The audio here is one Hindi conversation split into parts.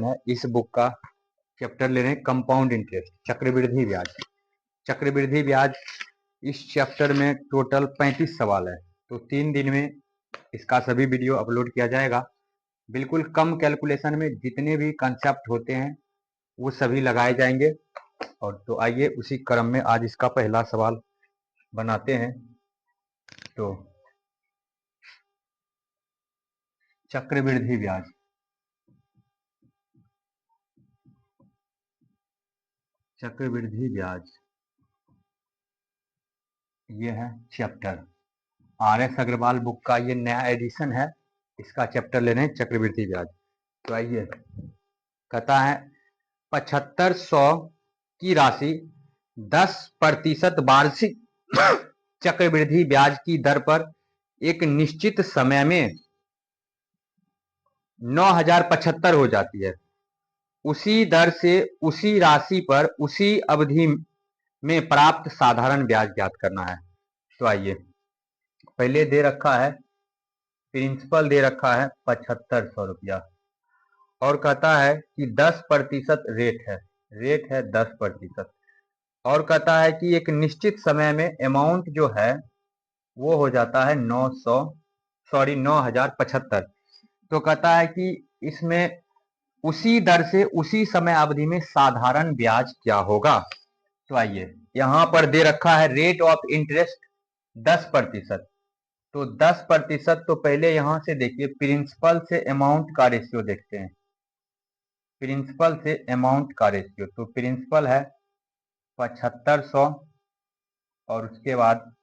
है इस बुक का चैप्टर ले रहे हैं कंपाउंड इंटरेस्ट, चक्रवृद्धि ब्याज। चक्रवृद्धि ब्याज इस चैप्टर में टोटल 35 सवाल है, तो 3 दिन में इसका सभी वीडियो अपलोड किया जाएगा। बिल्कुल कम कैलकुलेशन में जितने भी कंसेप्ट होते हैं वो सभी लगाए जाएंगे। और तो आइए उसी क्रम में आज इसका पहला सवाल बनाते हैं। तो चक्रवृद्धि ब्याज, चक्रवृद्धि ब्याज ये है चैप्टर। RS अग्रवाल बुक का ये नया एडिशन है, इसका चैप्टर ले रहे हैं चक्रवृद्धि ब्याज। तो आइए, कहता है 7500 की राशि 10% वार्षिक चक्रवृद्धि ब्याज की दर पर एक निश्चित समय में 9075 हो जाती है। उसी दर से उसी राशि पर उसी अवधि में प्राप्त साधारण ब्याज ज्ञात करना है। तो आइए, पहले दे रखा है प्रिंसिपल, दे रखा है 7500 रुपया, और कहता है कि 10% रेट है 10%, और कहता है कि एक निश्चित समय में अमाउंट जो है वो हो जाता है 9075। तो कहता है कि इसमें उसी दर से उसी समय अवधि में साधारण ब्याज क्या होगा। तो आइए, यहां पर दे रखा है रेट ऑफ इंटरेस्ट 10%। तो 10%, तो पहले यहां से देखिए प्रिंसिपल से अमाउंट का रेशियो देखते हैं। प्रिंसिपल से अमाउंट का रेशियो, तो प्रिंसिपल है 7500 और उसके बाद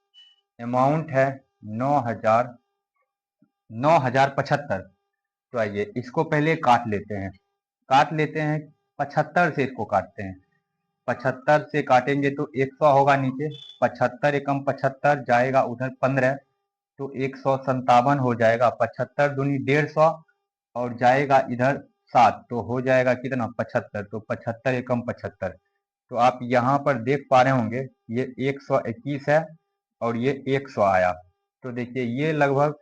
अमाउंट है 9075। तो आइए इसको पहले काट लेते हैं, 75 से इसको काटते हैं। 75 से काटेंगे तो 100 होगा नीचे, 75 एकम 75 जाएगा उधर 15, तो 157 हो जाएगा। 75 दूनी 150 और जाएगा इधर 7, तो हो जाएगा कितना 75। तो 75 एकम 75। तो आप यहाँ पर देख पा रहे होंगे ये 121 है और ये 100 आया। तो देखिए ये लगभग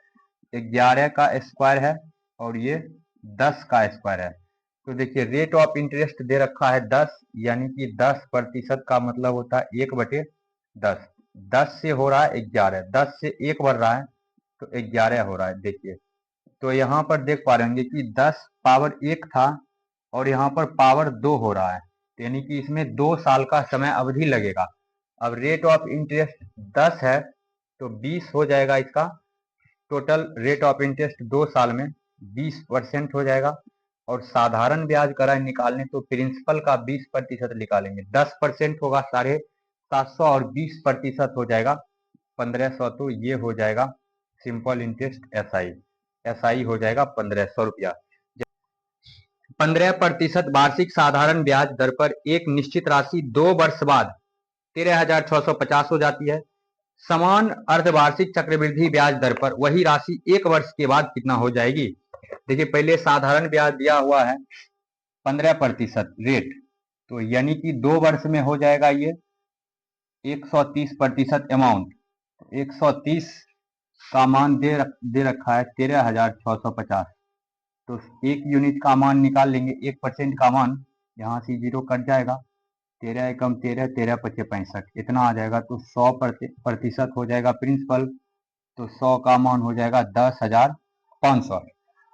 11 का स्क्वायर है और ये 10 का स्क्वायर है। तो देखिए रेट ऑफ इंटरेस्ट दे रखा है 10, यानी कि 10% का मतलब होता है 1/10। 10 से हो रहा है 11, 10 से 1 बढ़ रहा है तो 11 हो रहा है। देखिए, तो यहाँ पर देख पा रहे होंगे कि 10 पावर 1 था और यहाँ पर पावर 2 हो रहा है, यानी कि इसमें 2 साल का समय अवधि लगेगा। अब रेट ऑफ इंटरेस्ट 10 है तो 20 हो जाएगा इसका। टोटल रेट ऑफ इंटरेस्ट 2 साल में 20% हो जाएगा। और साधारण ब्याज करा निकालने तो प्रिंसिपल का 20% निकालेंगे, 10% होगा 750 और 20% हो जाएगा 1500। तो ये हो जाएगा सिंपल इंटरेस्ट SI हो जाएगा 1500 रुपया। 15% वार्षिक साधारण ब्याज दर पर एक निश्चित राशि 2 वर्ष बाद 13,650 हो जाती है। समान अर्धवार्षिक चक्रवृद्धि ब्याज दर पर वही राशि 1 वर्ष के बाद कितना हो जाएगी। देखिए पहले साधारण ब्याज दिया हुआ है 15% रेट, तो यानी कि 2 वर्ष में हो जाएगा ये 130% अमाउंट। 130 का मान दे रखा है 13,650। तो 1 यूनिट का मान निकाल लेंगे, 1% का मान, यहाँ से 0 कट जाएगा, 13 एकम 13, 13 पचे 65, इतना आ जाएगा। तो 100% हो जाएगा प्रिंसिपल, तो 100 का मान हो जाएगा 10,500।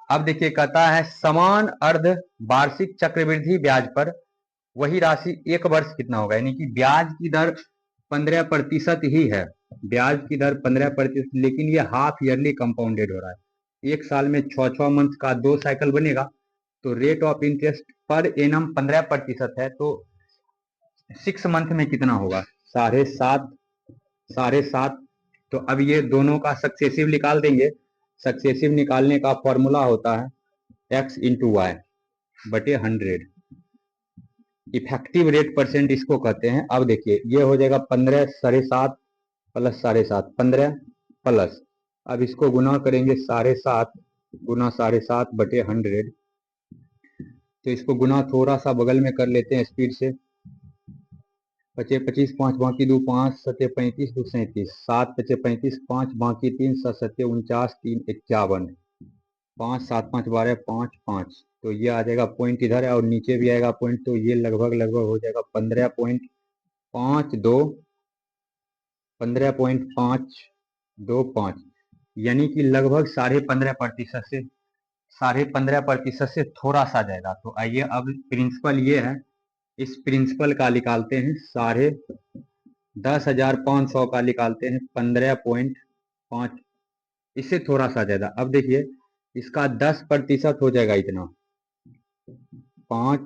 अब देखिए कहता है समान अर्ध वार्षिक चक्रवृद्धि ब्याज पर वही राशि 1 वर्ष कितना होगा, यानी कि ब्याज की दर 15% ही है, ब्याज की दर 15%, लेकिन ये हाफ ईयरली कंपाउंडेड हो रहा है। 1 साल में 6 मंथ का 2 साइकिल बनेगा। तो rate of interest per annum 15% है, तो 6 मंथ में कितना होगा 7.5। तो अब ये दोनों का सक्सेसिव निकाल देंगे। सक्सेसिव निकालने का फॉर्मूला होता है x इंटू वाई बटे 100। इफेक्टिव रेट परसेंट इसको कहते हैं। अब देखिए ये हो जाएगा 15 7.5 प्लस 7.5 15 प्लस, अब इसको गुना करेंगे 7.5 गुना 7.5 बटे 100। तो इसको गुना थोड़ा सा बगल में कर लेते हैं स्पीड से। 25 25 5 बाकी 2 5 7 35 2 37 7 पचे 35 5 बाकी 3 7 7 49 3 51 5 7 5 12 5 5 तो ये आ जाएगा पॉइंट इधर है और नीचे भी आएगा पॉइंट, तो ये लगभग लगभग हो जाएगा 15.52, 15.525, यानी कि लगभग 15.5% से 15.5% से थोड़ा सा जाएगा। तो आइए अब प्रिंसिपल ये है, इस प्रिंसिपल का निकालते हैं, 10,500 का निकालते हैं 15.5, इससे थोड़ा सा ज्यादा। अब देखिए इसका 10% हो जाएगा इतना 5,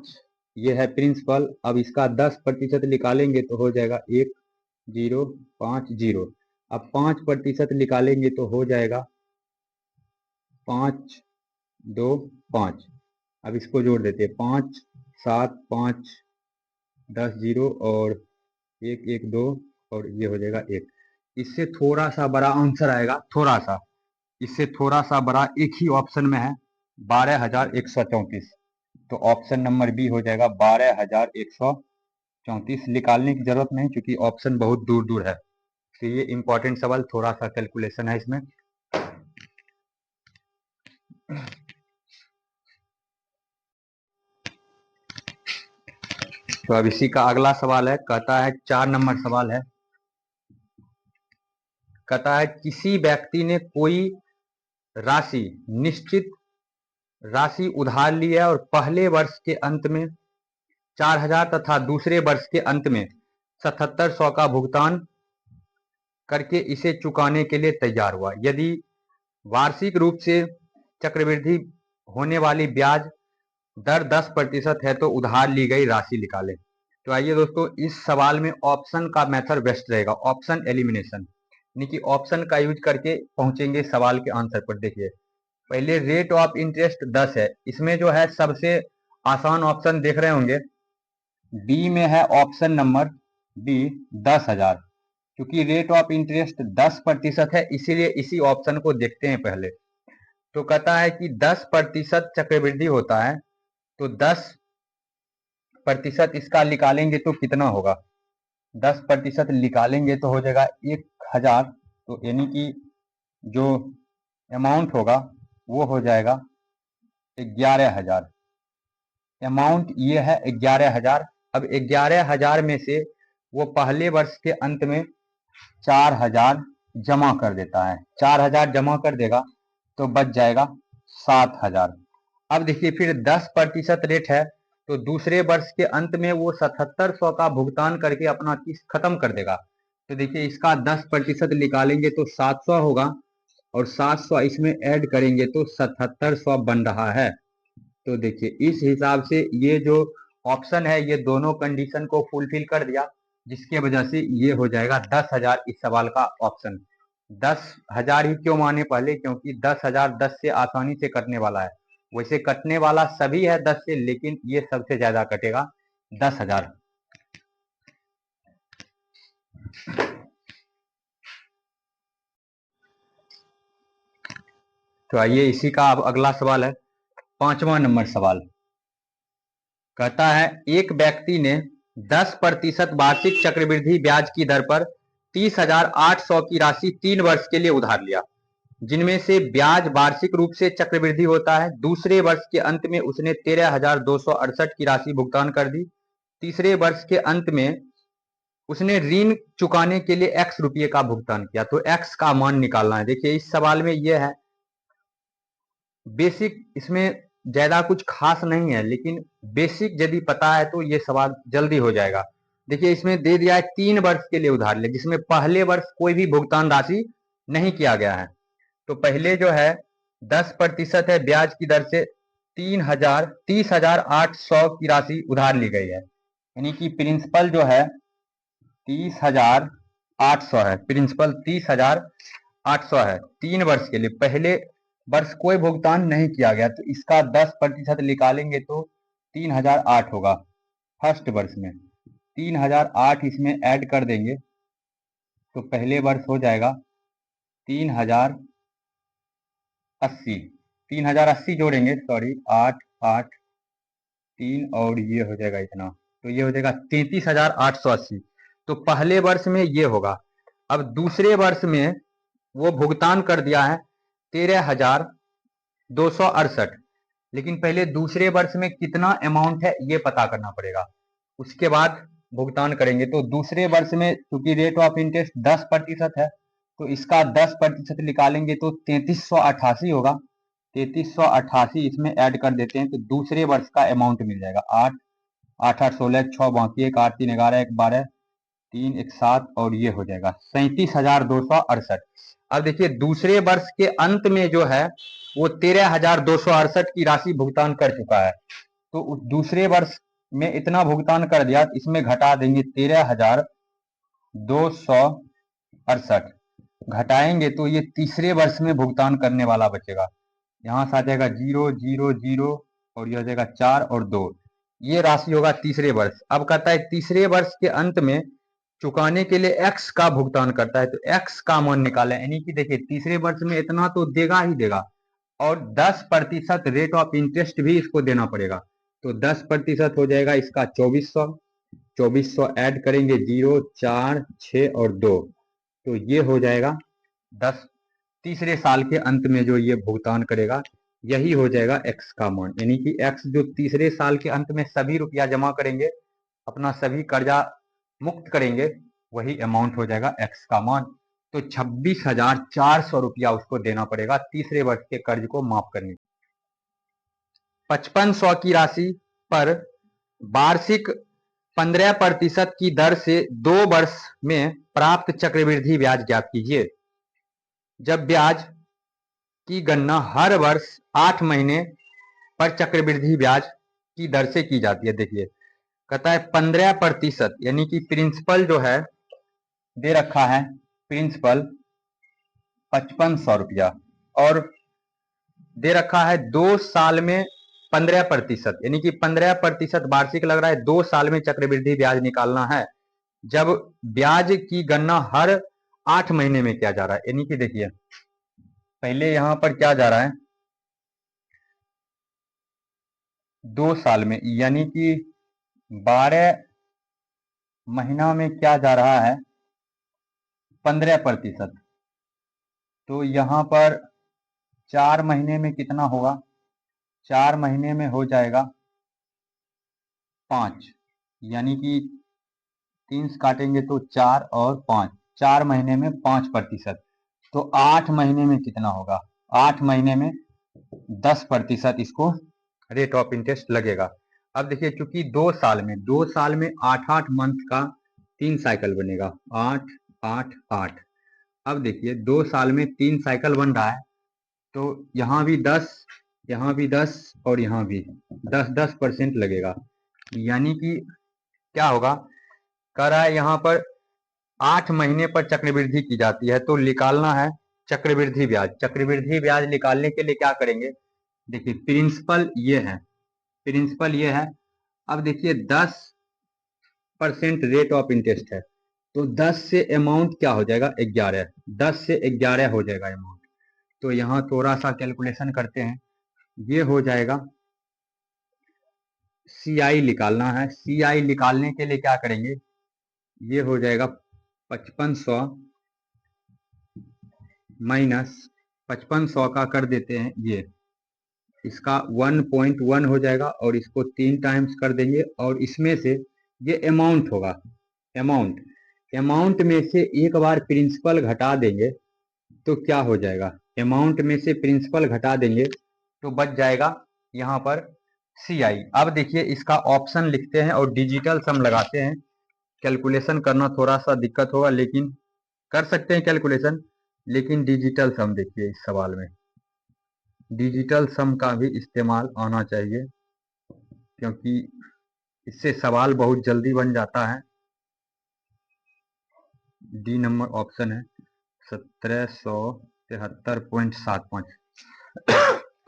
ये है प्रिंसिपल। अब इसका 10% निकालेंगे तो हो जाएगा 1050। अब 5% निकालेंगे तो हो जाएगा 525। अब इसको जोड़ देते हैं, 5 7 5 10 जीरो और 1 1 2 और ये हो जाएगा 1। इससे थोड़ा सा बड़ा आंसर आएगा, थोड़ा सा, इससे थोड़ा सा बड़ा एक ही ऑप्शन में है, 12,134। तो ऑप्शन नंबर बी हो जाएगा 12,134। निकालने की जरूरत नहीं क्योंकि ऑप्शन बहुत दूर दूर है। तो ये इंपॉर्टेंट सवाल, थोड़ा सा कैलकुलेशन है इसमें। तो अब इसी का अगला सवाल है, कहता है 4 नंबर सवाल है, कहता है किसी व्यक्ति ने कोई राशि, निश्चित राशि उधार ली है और पहले वर्ष के अंत में 4,000 तथा दूसरे वर्ष के अंत में 7700 का भुगतान करके इसे चुकाने के लिए तैयार हुआ। यदि वार्षिक रूप से चक्रवृद्धि होने वाली ब्याज दर 10% है तो उधार ली गई राशि निकालें। तो आइए दोस्तों, इस सवाल में ऑप्शन का मेथड बेस्ट रहेगा, ऑप्शन एलिमिनेशन, यानी कि ऑप्शन का यूज करके पहुंचेंगे सवाल के आंसर पर। देखिए पहले रेट ऑफ इंटरेस्ट 10 है, इसमें जो है सबसे आसान ऑप्शन देख रहे होंगे, बी में है ऑप्शन नंबर बी 10,000। क्योंकि रेट ऑफ इंटरेस्ट 10% है इसीलिए इसी ऑप्शन को देखते हैं पहले। तो कहता है कि 10% चक्रवृद्धि होता है, तो 10% इसका निकालेंगे तो कितना होगा, 10% निकालेंगे तो हो जाएगा 1,000। तो यानी कि जो अमाउंट होगा वो हो जाएगा 11,000। अमाउंट ये है 11,000। अब 11,000 में से वो पहले वर्ष के अंत में 4,000 जमा कर देता है, 4,000 जमा कर देगा तो बच जाएगा 7,000। अब देखिए फिर 10% रेट है, तो दूसरे वर्ष के अंत में वो 7700 का भुगतान करके अपना किस्त खत्म कर देगा। तो देखिए इसका 10% निकालेंगे तो 700 होगा और 700 इसमें ऐड करेंगे तो 7700 बन रहा है। तो देखिए इस हिसाब से ये जो ऑप्शन है ये दोनों कंडीशन को फुलफिल कर दिया, जिसके वजह से ये हो जाएगा 10,000 इस सवाल का ऑप्शन। 10,000 ही क्यों माने पहले, क्योंकि 10,000 10 से आसानी से कटने वाला है। वैसे कटने वाला सभी है 10 से, लेकिन ये सबसे ज्यादा कटेगा 10,000। तो आइए इसी का अब अगला सवाल है, 5वां नंबर सवाल, कहता है एक व्यक्ति ने 10% वार्षिक चक्रवृद्धि ब्याज की दर पर 30,800 की राशि 3 वर्ष के लिए उधार लिया, जिनमें से ब्याज वार्षिक रूप से चक्रवृद्धि होता है। दूसरे वर्ष के अंत में उसने 13,268 की राशि भुगतान कर दी। तीसरे वर्ष के अंत में उसने ऋण चुकाने के लिए x रुपये का भुगतान किया। तो x का मान निकालना है। देखिए इस सवाल में यह है बेसिक, इसमें ज्यादा कुछ खास नहीं है, लेकिन बेसिक यदि पता है तो ये सवाल जल्दी हो जाएगा। देखिए इसमें दे दिया है 3 वर्ष के लिए उधार ले, जिसमें पहले वर्ष कोई भी भुगतान राशि नहीं किया गया है। तो पहले जो है 10% है ब्याज की दर से 30,800 की राशि उधार ली गई है, यानी कि प्रिंसिपल जो है 30,800 है, प्रिंसिपल 30,800 है 3 वर्ष के लिए। पहले वर्ष कोई भुगतान नहीं किया गया, तो इसका 10% निकालेंगे तो 3,008 होगा। फर्स्ट वर्ष में 3,008 इसमें ऐड कर देंगे तो पहले वर्ष हो जाएगा 3,080, 3,080 जोड़ेंगे, सॉरी 8 8 3 और ये हो जाएगा इतना, तो ये हो जाएगा 33,880। तो पहले वर्ष में ये होगा। अब दूसरे वर्ष में वो भुगतान कर दिया है 13,268, लेकिन पहले दूसरे वर्ष में कितना अमाउंट है ये पता करना पड़ेगा, उसके बाद भुगतान करेंगे। तो दूसरे वर्ष में चूंकि रेट ऑफ इंटरेस्ट 10% है, तो इसका 10% निकालेंगे तो 3388 होगा। 3388 इसमें ऐड कर देते हैं तो दूसरे वर्ष का अमाउंट मिल जाएगा। 8 8 8 16 6 बाकी 1 8 3 11 1 12 3 1 7 और ये हो जाएगा 37,268। अब देखिए दूसरे वर्ष के अंत में जो है वो 13,268 की राशि भुगतान कर चुका है। तो उस दूसरे वर्ष में इतना भुगतान कर दिया, इसमें घटा देंगे 13,268 घटाएंगे तो ये तीसरे वर्ष में भुगतान करने वाला बचेगा। यहाँ से आ जाएगा 0 0 0 और यह हो जाएगा 4 और 2, ये राशि होगा तीसरे वर्ष। अब कहता है तीसरे वर्ष के अंत में चुकाने के लिए x का भुगतान करता है, तो x का मान निकालें। यानी कि देखिए तीसरे वर्ष में इतना तो देगा ही देगा और 10% रेट ऑफ इंटरेस्ट भी इसको देना पड़ेगा। तो 10% हो जाएगा इसका 2400। 2400 ऐड करेंगे 0 4 6 और 2, तो ये हो जाएगा 10। तीसरे साल के अंत में जो ये भुगतान करेगा यही हो जाएगा x का मान। यानी कि x जो तीसरे साल के अंत में सभी रुपया जमा करेंगे, अपना सभी कर्जा मुक्त करेंगे, वही अमाउंट हो जाएगा x का मान। तो 26,400 रुपया उसको देना पड़ेगा तीसरे वर्ष के कर्ज को माफ करने। 5500 की राशि पर वार्षिक 15% की दर से 2 वर्ष में प्राप्त चक्रवृद्धि ब्याज ज्ञात कीजिए। जब ब्याज की गणना हर वर्ष 8 महीने पर चक्रवृद्धि ब्याज की दर से की जाती है। देखिए कहता है 15%, यानी कि प्रिंसिपल जो है दे रखा है प्रिंसिपल 5500 रुपया और दे रखा है 2 साल में 15%, यानी कि 15% वार्षिक लग रहा है। 2 साल में चक्रवृद्धि ब्याज निकालना है जब ब्याज की गणना हर 8 महीने में किया जा रहा है। यानी कि देखिए पहले यहां पर क्या जा रहा है 2 साल में, यानी कि 12 महीना में क्या जा रहा है 15%। तो यहाँ पर 4 महीने में कितना होगा, 4 महीने में हो जाएगा 5, यानी कि 3 से काटेंगे तो 4 और 5, 4 महीने में 5%। तो 8 महीने में कितना होगा, 8 महीने में 10% इसको रेट ऑफ इंटरेस्ट लगेगा। अब देखिए चूंकि 2 साल में 8 मंथ का 3 साइकिल बनेगा, 8 8 8। अब देखिए 2 साल में 3 साइकिल बन रहा है, तो यहाँ भी 10, यहाँ भी 10 और यहाँ भी 10% लगेगा। यानी कि क्या होगा, कह रहा है यहाँ पर 8 महीने पर चक्रवृद्धि की जाती है, तो निकालना है चक्रवृद्धि ब्याज। चक्रवृद्धि ब्याज निकालने के लिए क्या करेंगे, देखिए प्रिंसिपल ये है। अब देखिए 10% रेट ऑफ इंटरेस्ट है, तो 10 से अमाउंट क्या हो जाएगा 11, 10 से 11 हो जाएगा अमाउंट। तो यहाँ थोड़ा सा कैलकुलेशन करते हैं, ये हो जाएगा CI निकालना है। CI निकालने के लिए क्या करेंगे, ये हो जाएगा 5500 माइनस 5500 का कर देते हैं, ये इसका 1.1 हो जाएगा और इसको 3 टाइम्स कर देंगे और इसमें से ये अमाउंट होगा। अमाउंट में से एक बार प्रिंसिपल घटा देंगे तो क्या हो जाएगा, अमाउंट में से प्रिंसिपल घटा देंगे तो बच जाएगा यहाँ पर CI। अब देखिए इसका ऑप्शन लिखते हैं और डिजिटल सम लगाते हैं। कैलकुलेशन करना थोड़ा सा दिक्कत होगा, लेकिन कर सकते हैं कैलकुलेशन, लेकिन डिजिटल सम देखिए इस सवाल में डिजिटल सम का भी इस्तेमाल आना चाहिए, क्योंकि इससे सवाल बहुत जल्दी बन जाता है। डी नंबर ऑप्शन है 1773.75।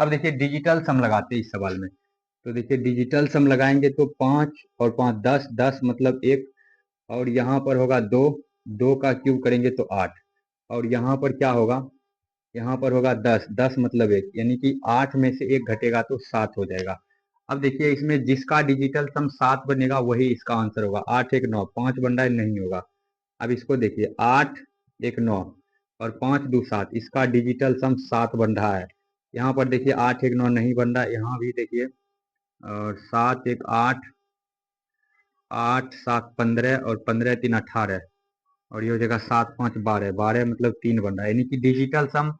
अब देखिए डिजिटल सम लगाते हैं इस सवाल में, तो देखिए डिजिटल सम लगाएंगे तो 5 और 5 10, 10 मतलब 1 और यहाँ पर होगा 2, 2 का क्यूब करेंगे तो 8 और यहाँ पर क्या होगा, यहाँ पर होगा 10, 10 मतलब 1, यानी कि 8 में से 1 घटेगा तो 7 हो जाएगा। अब देखिए इसमें जिसका डिजिटल सम 7 बनेगा वही इसका आंसर होगा। 8 1 9, 5 बन रहा है नहीं होगा। अब इसको देखिए 8 1 9 और 5 2 7, इसका डिजिटल सम 7 बन रहा है, यहाँ पर देखिए 8 1 9 नहीं बन रहा, यहाँ भी देखिए, और 7 1 8, 8 7 15 और 15 3 18, और ये हो जाएगा 7 5 12, 12 मतलब 3 बन रहा है, यानी कि digital some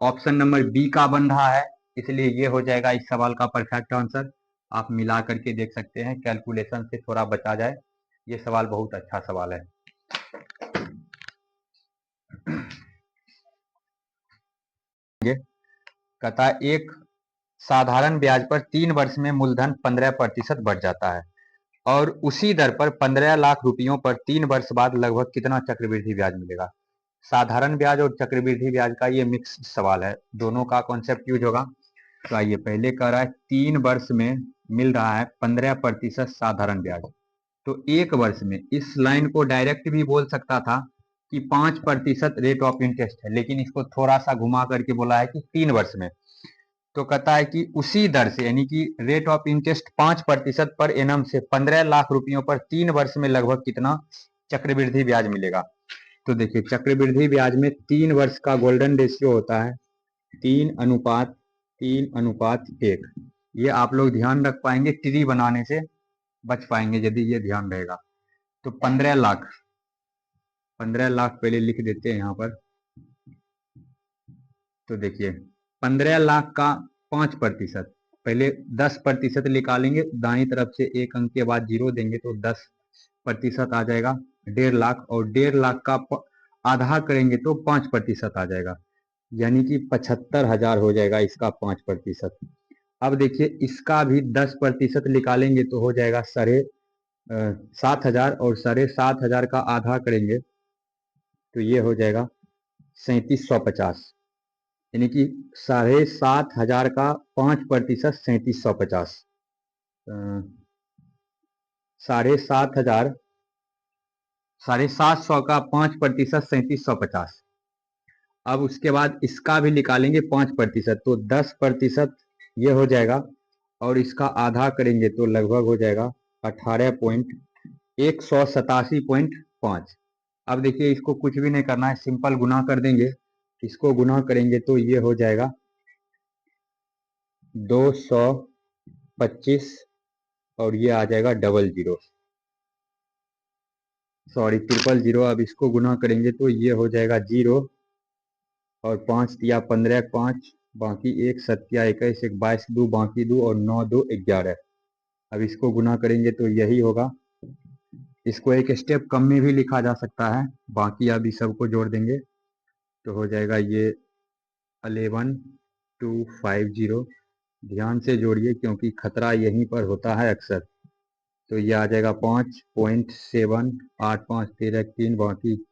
option number B का बन रहा है, इसलिए ये हो जाएगा इस सवाल का परफेक्ट आंसर। आप मिला करके देख सकते हैं, कैलकुलेशन से थोड़ा बचा जाए, ये सवाल बहुत अच्छा सवाल है। कहता है एक साधारण ब्याज पर 3 वर्ष में मूलधन 15% बढ़ जाता है और उसी दर पर 15 लाख रुपयों पर 3 वर्ष बाद लगभग कितना चक्रवृद्धि ब्याज मिलेगा। साधारण ब्याज और चक्रवृद्धि ब्याज का ये मिक्स सवाल है, दोनों का कॉन्सेप्ट यूज होगा। तो आइए, पहले कह रहा है 3 वर्ष में मिल रहा है 15% साधारण ब्याज, तो एक वर्ष में, इस लाइन को डायरेक्ट भी बोल सकता था कि 5% रेट ऑफ इंटरेस्ट है, लेकिन इसको थोड़ा सा घुमा करके बोला है कि 3 वर्ष में। तो कहता है कि उसी दर से, यानी कि rate of interest 5% per annum से 15 लाख रुपयों पर 3 वर्ष में लगभग कितना चक्रवृद्धि ब्याज मिलेगा। तो देखिए, चक्रवृद्धि ब्याज में 3 वर्ष का गोल्डन रेशियो होता है 3:1। ये आप लोग ध्यान रख पाएंगे, ट्री बनाने से बच पाएंगे यदि ये ध्यान रहेगा। तो 15 लाख, 15 लाख पहले लिख देते हैं यहाँ पर। तो देखिए, 15 लाख का 5%, पहले 10% निकालेंगे, दाईं तरफ से एक अंक के बाद जीरो देंगे तो 10% आ जाएगा, 1.5 लाख, और 1.5 लाख का आधा करेंगे तो 5% आ जाएगा, यानी कि 75,000 हो जाएगा इसका 5%। अब देखिए, इसका भी 10% निकालेंगे तो हो जाएगा 7,500, और 7,500 का आधा करेंगे तो ये हो जाएगा 3750, यानी कि 7,500 का 5%, 3750, 7,500, 750 का 5%, 3750। अब उसके बाद इसका भी निकालेंगे 5%, तो 10% ये हो जाएगा, और इसका आधा करेंगे तो लगभग हो जाएगा 187.5। अब देखिए, इसको कुछ भी नहीं करना है, सिंपल गुना कर देंगे, इसको गुना करेंगे तो ये हो जाएगा 225, और ये आ जाएगा 00, सॉरी 000। अब इसको गुना करेंगे तो ये हो जाएगा 0, और 5 तिया 15, 5 बाकी 1, 7 21, 1 22 2 बाकी 2, और 9 2 11। अब इसको गुना करेंगे तो यही होगा। इसको एक स्टेप कम में भी लिखा जा सकता है, बाकी अब इस सबको जोड़ देंगे तो हो जाएगा ये 11250। ध्यान से जोड़िए क्योंकि खतरा यहीं पर होता है अक्सर। तो ये आ जाएगा 5.7, 8 5 13 3, बाकी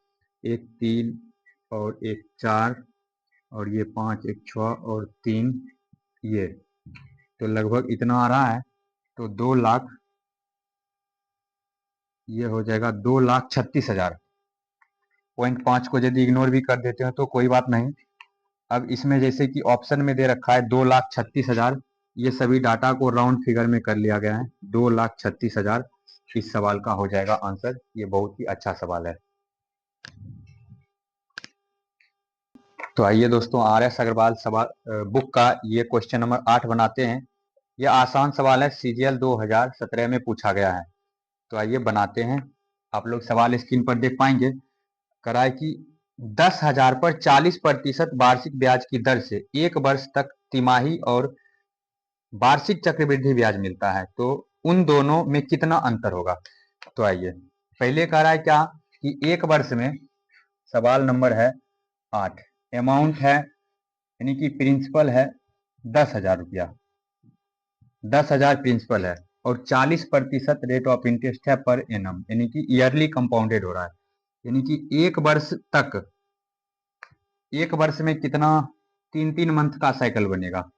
1 3 और 1 4, और ये 5 1 6 और 3 ये, तो लगभग इतना आ रहा है। तो 2 लाख, ये हो जाएगा 2,36,000। 0.5 को यदि इग्नोर भी कर देते हैं तो कोई बात नहीं। अब इसमें जैसे कि ऑप्शन में दे रखा है 2,36,000, ये सभी डाटा को राउंड फिगर में कर लिया गया है, 2,36,000 इस सवाल का हो जाएगा आंसर। ये बहुत ही अच्छा सवाल है। तो आइए दोस्तों, RS अग्रवाल सवाल बुक का ये क्वेश्चन नंबर 8 बनाते हैं। यह आसान सवाल है, CGL 2017 में पूछा गया है। तो आइए बनाते हैं। आप लोग सवाल स्क्रीन पर देख पाएंगे। कराए कि 10,000 पर 40% वार्षिक ब्याज की दर से 1 वर्ष तक तिमाही और वार्षिक चक्रवृद्धि ब्याज मिलता है, तो उन दोनों में कितना अंतर होगा। तो आइए, पहले कह रहा है क्या कि 1 वर्ष में, सवाल नंबर है 8, अमाउंट है यानी कि प्रिंसिपल है 10,000 रुपया, 10,000 प्रिंसिपल है, और 40% रेट ऑफ इंटरेस्ट है पर एनम, यानी कि ईयरली कंपाउंडेड हो रहा है, यानी कि 1 वर्ष तक, 1 वर्ष में कितना, 3 मंथ का साइकिल बनेगा।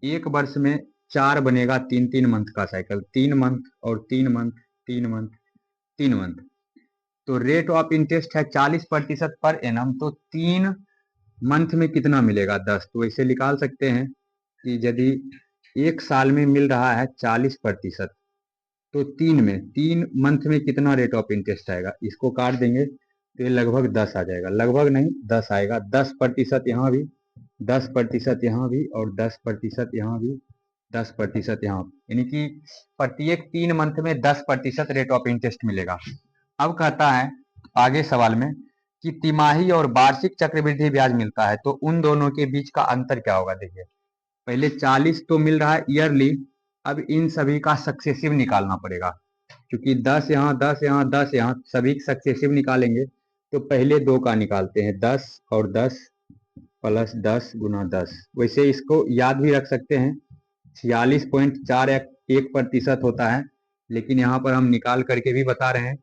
1 वर्ष में 4 बनेगा 3 मंथ का साइकिल, 3 मंथ और 3 मंथ, 3 मंथ, 3 मंथ। तो रेट ऑफ इंटरेस्ट है 40% पर एनम, तो 3 मंथ में कितना मिलेगा, 10। तो इसे निकाल सकते हैं कि यदि 1 साल में मिल रहा है 40%, तो 3 मंथ में कितना रेट ऑफ इंटरेस्ट आएगा, इसको काट देंगे तो ये लगभग 10 आ जाएगा, लगभग नहीं 10 आएगा, 10% यहाँ भी 10% यहाँ भी और 10% यहाँ भी, 10% यहाँ, यानी कि प्रत्येक 3 मंथ में 10% रेट ऑफ इंटरेस्ट मिलेगा। अब कहता है आगे सवाल में कि तिमाही और वार्षिक चक्रवृद्धि ब्याज मिलता है, तो उन दोनों के बीच का अंतर क्या होगा। देखिए पहले 40 तो मिल रहा है ईयरली, अब इन सभी का सक्सेसिव निकालना पड़ेगा, क्योंकि 10 यहाँ 10 यहाँ 10 यहाँ सभी सक्सेसिव निकालेंगे। तो पहले दो का निकालते हैं, 10 और 10 प्लस 10 गुना 10। वैसे इसको याद भी रख सकते हैं, 46.41% होता है, लेकिन यहाँ पर हम निकाल करके भी बता रहे हैं।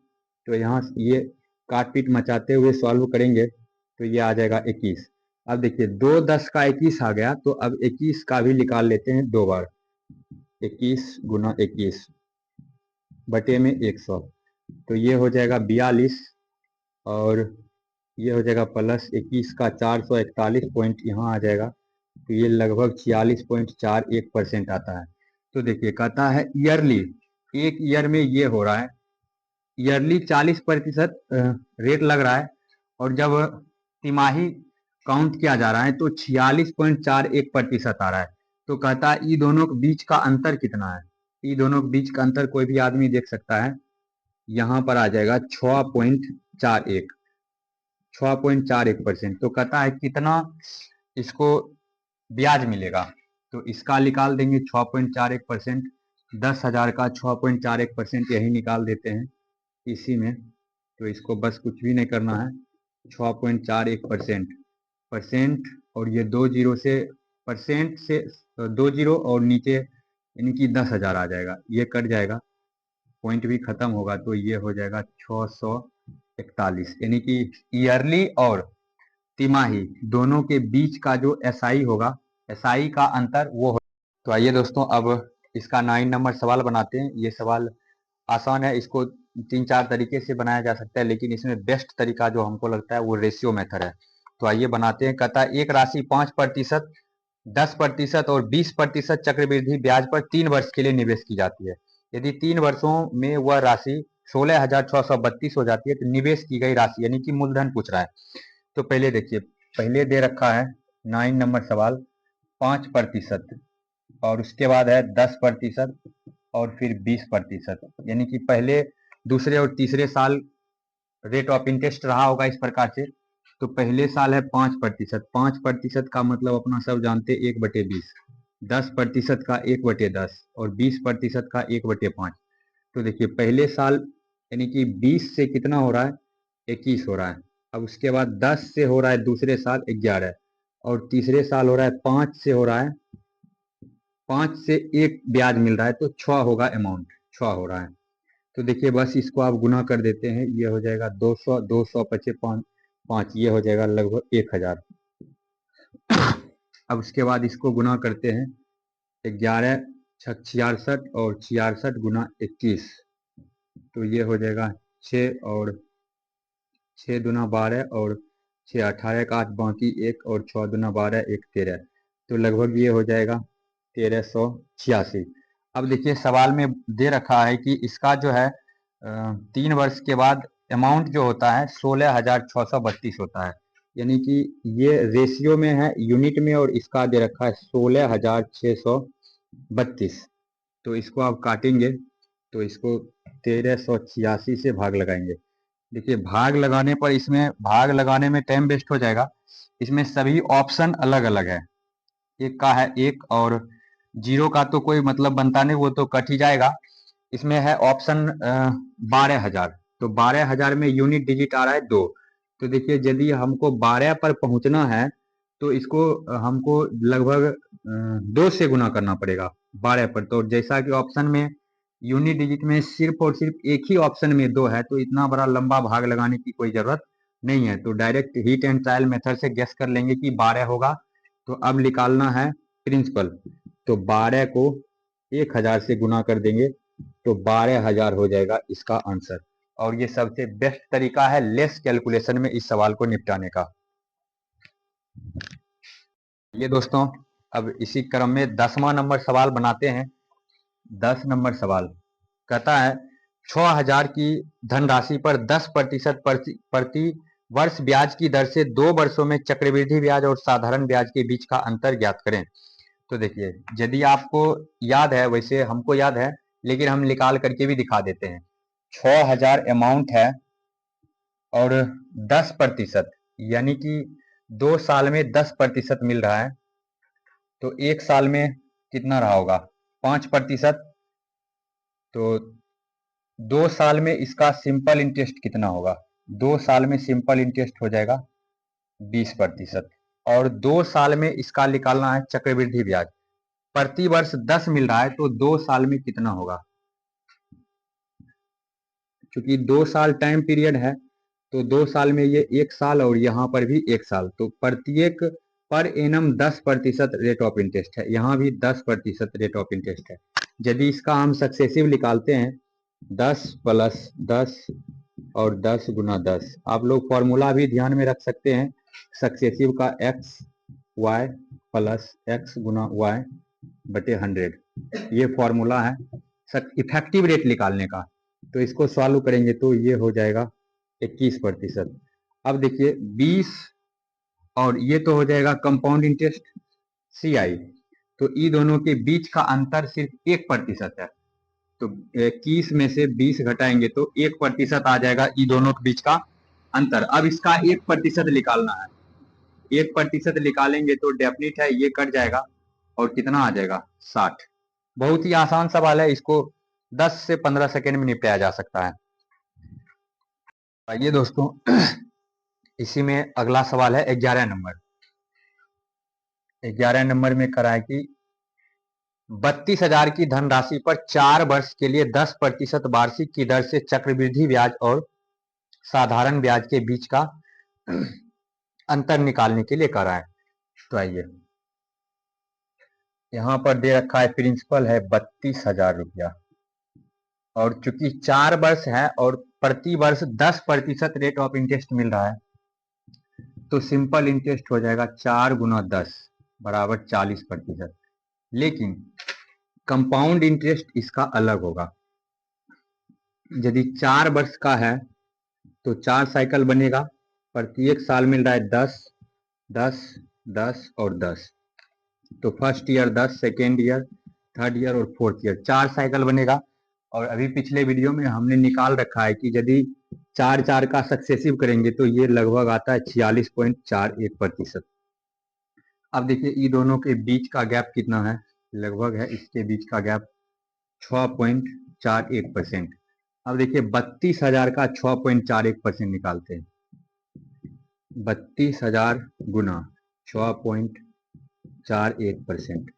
तो यहाँ ये काट पीट मचाते हुए सॉल्व करेंगे तो ये आ जाएगा 21। अब देखिए 2 10 का 21 आ गया, तो अब 21 का भी निकाल लेते हैं दो बार, 21 गुना 21 बटे में 100, तो ये हो जाएगा 42, और ये हो जाएगा प्लस 21 का 441 पॉइंट यहाँ आ जाएगा, तो ये लगभग 46.41% आता है। तो देखिए कहता है ईयरली, एक ईयर में ये हो रहा है, ईयरली 40% रेट लग रहा है, और जब तिमाही काउंट किया जा रहा है तो 46.41% आ रहा है। तो कहता है ये दोनों के बीच का अंतर कितना है। ये दोनों के बीच का अंतर कोई भी आदमी देख सकता है, यहाँ पर आ जाएगा 6.41, 6.41%। तो कहता है कितना इसको ब्याज मिलेगा, तो इसका निकाल देंगे 6.41%, 10,000 का 6.41% यही निकाल देते हैं इसी में। तो इसको बस कुछ भी नहीं करना है, 6.41% परसेंट, और ये 2 जीरो से परसेंट से 2 जीरो और नीचे यानी कि 10,000 आ जाएगा, ये कट जाएगा, पॉइंट भी खत्म होगा, तो ये हो जाएगा 641, यानी कि ईयरली और तिमाही दोनों के बीच का जो एसआई होगा, एसआई का अंतर वो हो। तो आइए दोस्तों अब इसका 9 नंबर सवाल बनाते हैं। ये सवाल आसान है, इसको 3-4 तरीके से बनाया जा सकता है, लेकिन इसमें बेस्ट तरीका जो हमको लगता है वो रेशियो मेथड है। तो आइए बनाते हैं। कहता है एक राशि 5%, 10% और 20% चक्रवृद्धि ब्याज पर 3 वर्ष के लिए निवेश की जाती है। यदि 3 वर्षों में वह राशि 16,632 हो जाती है तो निवेश की गई राशि, यानी कि मूलधन पूछ रहा है। तो पहले देखिए, पहले दे रखा है 9 नंबर सवाल 5%, और उसके बाद है 10% और फिर 20%, यानी कि पहले दूसरे और तीसरे साल रेट ऑफ इंटरेस्ट रहा होगा इस प्रकार से। तो पहले साल है 5%, 5% का मतलब अपना सब जानते 1/20, 10% का 1/10 और 20% का 1/5। तो देखिए पहले साल यानी कि 20 से कितना हो रहा है, 21 हो रहा है। अब उसके बाद 10 से हो रहा है दूसरे साल 11, और तीसरे साल हो रहा है 5 से हो रहा है, 5 से 1 ब्याज मिल रहा है, तो 6 होगा अमाउंट, 6 हो रहा है। तो देखिए बस इसको आप गुना कर देते हैं, ये हो जाएगा 200, 200 पचे 5, ये हो जाएगा लगभग 1000। अब उसके बाद इसको गुना करते हैं, 11 छक 66 और 66 गुना 21, तो ये हो जाएगा 6 और 6 दूना 12 और 6 18 का 8 बाकी 1 और 6 दूना 12 1 13, तो लगभग ये हो जाएगा 1386। अब देखिए सवाल में दे रखा है कि इसका जो है 3 वर्ष के बाद अमाउंट जो होता है 16,632 होता है, यानी कि ये रेशियो में है यूनिट में, और इसका दे रखा है 16,632। तो इसको आप काटेंगे तो इसको 1386 से भाग लगाएंगे। देखिए भाग लगाने पर, इसमें भाग लगाने में टाइम वेस्ट हो जाएगा, इसमें सभी ऑप्शन अलग अलग है, एक का है 1 और 0 का तो कोई मतलब बनता नहीं, वो तो कट ही जाएगा। इसमें है ऑप्शन 12,000, तो 12,000 में यूनिट डिजिट आ रहा है 2। तो देखिए यदि हमको 12 पर पहुंचना है तो इसको हमको लगभग 2 से गुना करना पड़ेगा 12 पर। तो जैसा कि ऑप्शन में यूनिट डिजिट में सिर्फ और सिर्फ एक ही ऑप्शन में 2 है, तो इतना बड़ा लंबा भाग लगाने की कोई जरूरत नहीं है, तो direct heat and trial method से गेस कर लेंगे कि 12 होगा। तो अब निकालना है प्रिंसिपल, तो 12 को 1000 से गुना कर देंगे तो 12,000 हो जाएगा इसका आंसर। और ये सबसे बेस्ट तरीका है लेस कैलकुलेशन में इस सवाल को निपटाने का। ये दोस्तों अब इसी क्रम में 10वां नंबर सवाल बनाते हैं। 10 नंबर सवाल कहता है 6,000 की धनराशि पर 10% प्रति वर्ष ब्याज की दर से 2 वर्षों में चक्रवृद्धि ब्याज और साधारण ब्याज के बीच का अंतर ज्ञात करें। तो देखिए, यदि आपको याद है, वैसे हमको याद है, लेकिन हम निकाल करके भी दिखा देते हैं। 6000 अमाउंट है और 10%, यानी कि 2 साल में 10% मिल रहा है, तो 1 साल में कितना रहा होगा? 5%। तो 2 साल में इसका सिंपल इंटरेस्ट कितना होगा? 2 साल में सिंपल इंटरेस्ट हो जाएगा 20%। और 2 साल में इसका निकालना है चक्रवृद्धि ब्याज। प्रति वर्ष 10 मिल रहा है, तो 2 साल में कितना होगा? क्योंकि 2 साल टाइम पीरियड है, तो 2 साल में ये 1 साल और यहाँ पर भी 1 साल, तो प्रत्येक per annum 10% rate of interest है, यहाँ भी 10% रेट ऑफ इंटरेस्ट है। यदि इसका हम सक्सेसिव निकालते हैं, 10 प्लस 10 और 10 गुना 10, आप लोग फॉर्मूला भी ध्यान में रख सकते हैं सक्सेसिव का, एक्स वाई प्लस एक्स गुना वाई बटे 100, ये फॉर्मूला है इफेक्टिव रेट निकालने का। तो इसको सॉल्व करेंगे तो ये हो जाएगा 21%। अब देखिए 20 और ये तो हो जाएगा कंपाउंड इंटरेस्ट CI, तो ये दोनों के बीच का अंतर सिर्फ 1% है, तो 21 में से 20 घटाएंगे तो 1% आ जाएगा ये दोनों के बीच का अंतर। अब इसका 1% निकालना है, 1% निकालेंगे तो डेफिनेट है ये कट जाएगा और कितना आ जाएगा? 60। बहुत ही आसान सवाल है, इसको 10 से 15 सेकेंड में निपटाया जा सकता है। आइए दोस्तों, इसी में अगला सवाल है 11 नंबर। 11 नंबर में कराए कि 32,000 की धनराशि पर 4 वर्ष के लिए 10% वार्षिक की दर से चक्रवृद्धि ब्याज और साधारण ब्याज के बीच का अंतर निकालने के लिए कराए। तो आइए, यहाँ पर दे रखा है प्रिंसिपल है 32,000 रुपया, और चूंकि 4 वर्ष है और प्रति वर्ष 10% रेट ऑफ इंटरेस्ट मिल रहा है, तो सिंपल इंटरेस्ट हो जाएगा 4 गुना 10 बराबर 40%। लेकिन कंपाउंड इंटरेस्ट इसका अलग होगा। यदि 4 वर्ष का है तो 4 साइकिल बनेगा, प्रत्येक साल मिल रहा है 10 10 10 और 10, तो first year 10, second year, third year और फोर्थ ईयर, 4 साइकिल बनेगा। और अभी पिछले वीडियो में हमने निकाल रखा है कि यदि 4 का सक्सेसिव करेंगे तो ये लगभग आता है 46.41%। अब देखिए ये दोनों के बीच का गैप कितना है? लगभग है इसके बीच का गैप 6.41%। अब देखिए 32,000 का 6.41% निकालते हैं। 32,000 गुना 6.41%।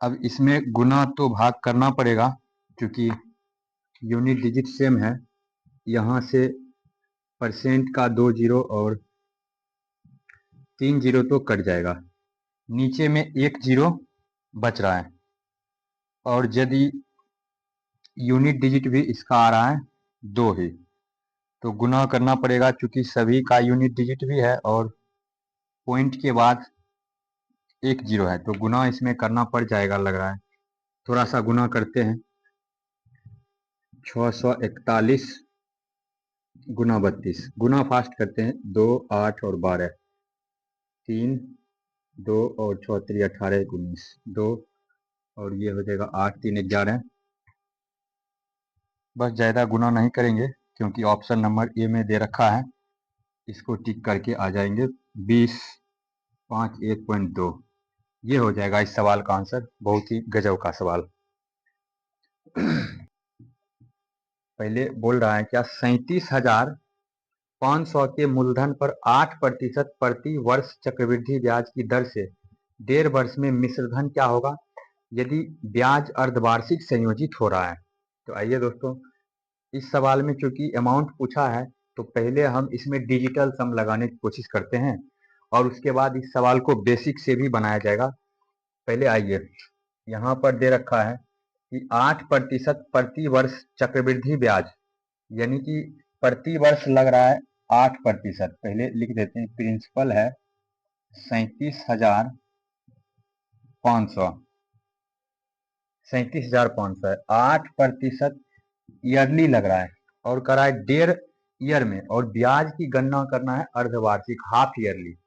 अब इसमें गुना तो भाग करना पड़ेगा, क्योंकि यूनिट डिजिट सेम है। यहाँ से परसेंट का 2 जीरो और 3 जीरो तो कट जाएगा, नीचे में 1 जीरो बच रहा है। और यदि यूनिट डिजिट भी इसका आ रहा है 2 ही, तो गुना करना पड़ेगा, क्योंकि सभी का यूनिट डिजिट भी है और पॉइंट के बाद 1 जीरो है, तो गुना इसमें करना पड़ जाएगा लग रहा है। थोड़ा सा गुना करते हैं, 641 गुना 32, गुना फास्ट करते हैं, 2 8 और 12, 3 2 और 6 3 18 19, 2 और ये हो जाएगा 8 3 11। बस ज़्यादा गुना नहीं करेंगे, क्योंकि ऑप्शन नंबर ए में दे रखा है, इसको टिक करके आ जाएंगे 20 5 1.2, ये हो जाएगा इस सवाल का आंसर। बहुत ही गजब का सवाल। पहले बोल रहा है क्या? 37,500 के मूलधन पर 8% प्रति वर्ष चक्रवृद्धि ब्याज की दर से 1.5 वर्ष में मिश्रधन क्या होगा यदि ब्याज अर्धवार्षिक संयोजित हो रहा है? तो आइए दोस्तों, इस सवाल में चूंकि अमाउंट पूछा है, तो पहले हम इसमें डिजिटल सम लगाने की कोशिश करते हैं, और उसके बाद इस सवाल को बेसिक से भी बनाया जाएगा। पहले आइए, यहाँ पर दे रखा है कि 8% प्रति वर्ष चक्रवृद्धि ब्याज, यानी कि प्रति वर्ष लग रहा है 8%। पहले लिख देते हैं, प्रिंसिपल है 37,500, 37,500 है, 8% ईयरली लग रहा है, और करा है 1.5 ईयर में, और ब्याज की गणना करना है अर्धवार्षिक, हाफ ईयरली।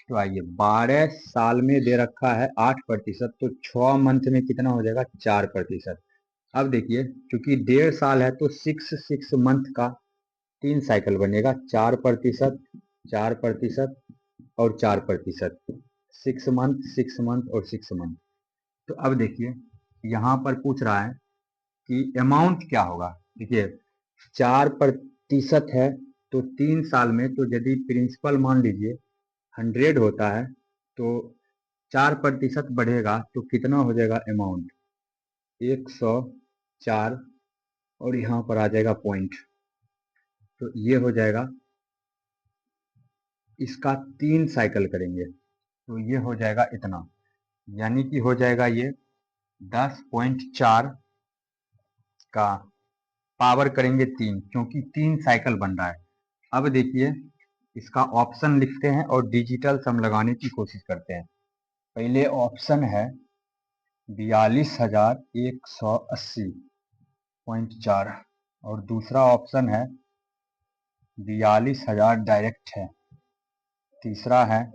तो आइए, 12 साल में दे रखा है 8%, तो 6 मंथ में कितना हो जाएगा, 4%। अब देखिए, चूंकि 1.5 साल है तो 6 मंथ का 3 साइकिल बनेगा, 4%, 4% और 4%, 6 मंथ, 6 मंथ और 6 मंथ। तो अब देखिए, यहाँ पर पूछ रहा है कि अमाउंट क्या होगा। देखिए, 4% है तो 3 साल में, तो यदि प्रिंसिपल मान लीजिए 100 होता है तो 4% बढ़ेगा तो कितना हो जाएगा अमाउंट, 104, और यहाँ पर आ जाएगा पॉइंट, तो ये हो जाएगा, इसका 3 साइकिल करेंगे तो ये हो जाएगा इतना, यानी कि हो जाएगा ये 10.4 का पावर करेंगे 3, क्योंकि 3 साइकिल बन रहा है। अब देखिए, इसका ऑप्शन लिखते हैं और डिजिटल सम लगाने की कोशिश करते हैं। पहले ऑप्शन है 42,180.4, और दूसरा ऑप्शन है 42,000 डायरेक्ट है, तीसरा है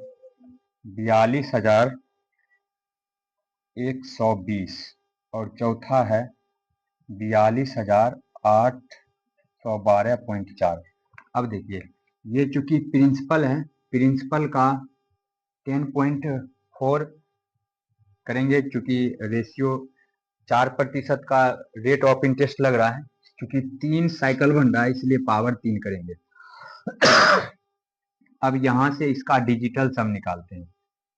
42,120, और चौथा है 42,812.4। अब देखिए, ये चूंकि प्रिंसिपल है, प्रिंसिपल का 10.4 करेंगे, चूंकि रेशियो 4% का रेट ऑफ इंटरेस्ट लग रहा है, क्योंकि 3 साइकिल बन रहा है इसलिए पावर 3 करेंगे। अब यहाँ से इसका डिजिटल सम निकालते हैं।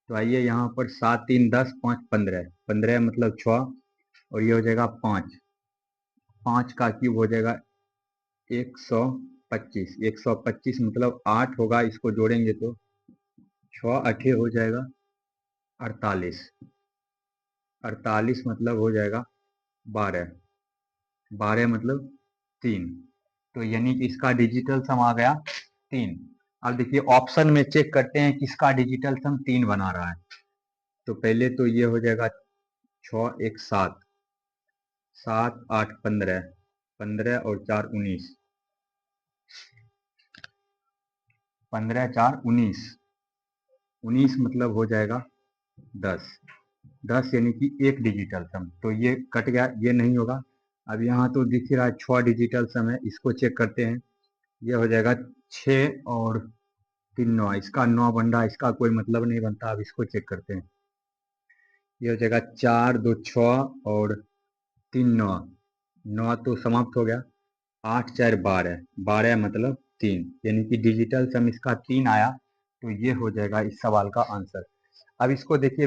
तो आइए, यहाँ पर 7 3 10 5 15, 15 मतलब 6, और ये हो जाएगा 5, 5 का क्यूब हो जाएगा 125, 125 मतलब 8 होगा, इसको जोड़ेंगे तो 6 8 हो जाएगा 48, 48 मतलब हो जाएगा 12, 12 मतलब 3, तो यानी कि इसका डिजिटल सम आ गया 3। अब देखिए, ऑप्शन में चेक करते हैं किसका डिजिटल सम 3 बना रहा है। तो पहले तो ये हो जाएगा 6 1 7, 7 8 15, 15 और 4 19, 15 4 19, 19 मतलब हो जाएगा 10, 10 यानी कि एक डिजिटल सम, तो ये कट गया, ये नहीं होगा। अब यहाँ तो दिख ही रहा है 6 डिजिटल सम है, इसको चेक करते हैं। ये हो जाएगा 6 और 3 9, इसका 9 बन रहा है, इसका कोई मतलब नहीं बनता। अब इसको चेक करते हैं। ये हो जाएगा 4 2 6 और 3 9, 9 तो समाप्त हो गया, 8 4 12, 12 मतलब 3, यानी कि डिजिटल सम इसका 3 आया, तो ये हो जाएगा इस सवाल का आंसर। अब इसको देखिए,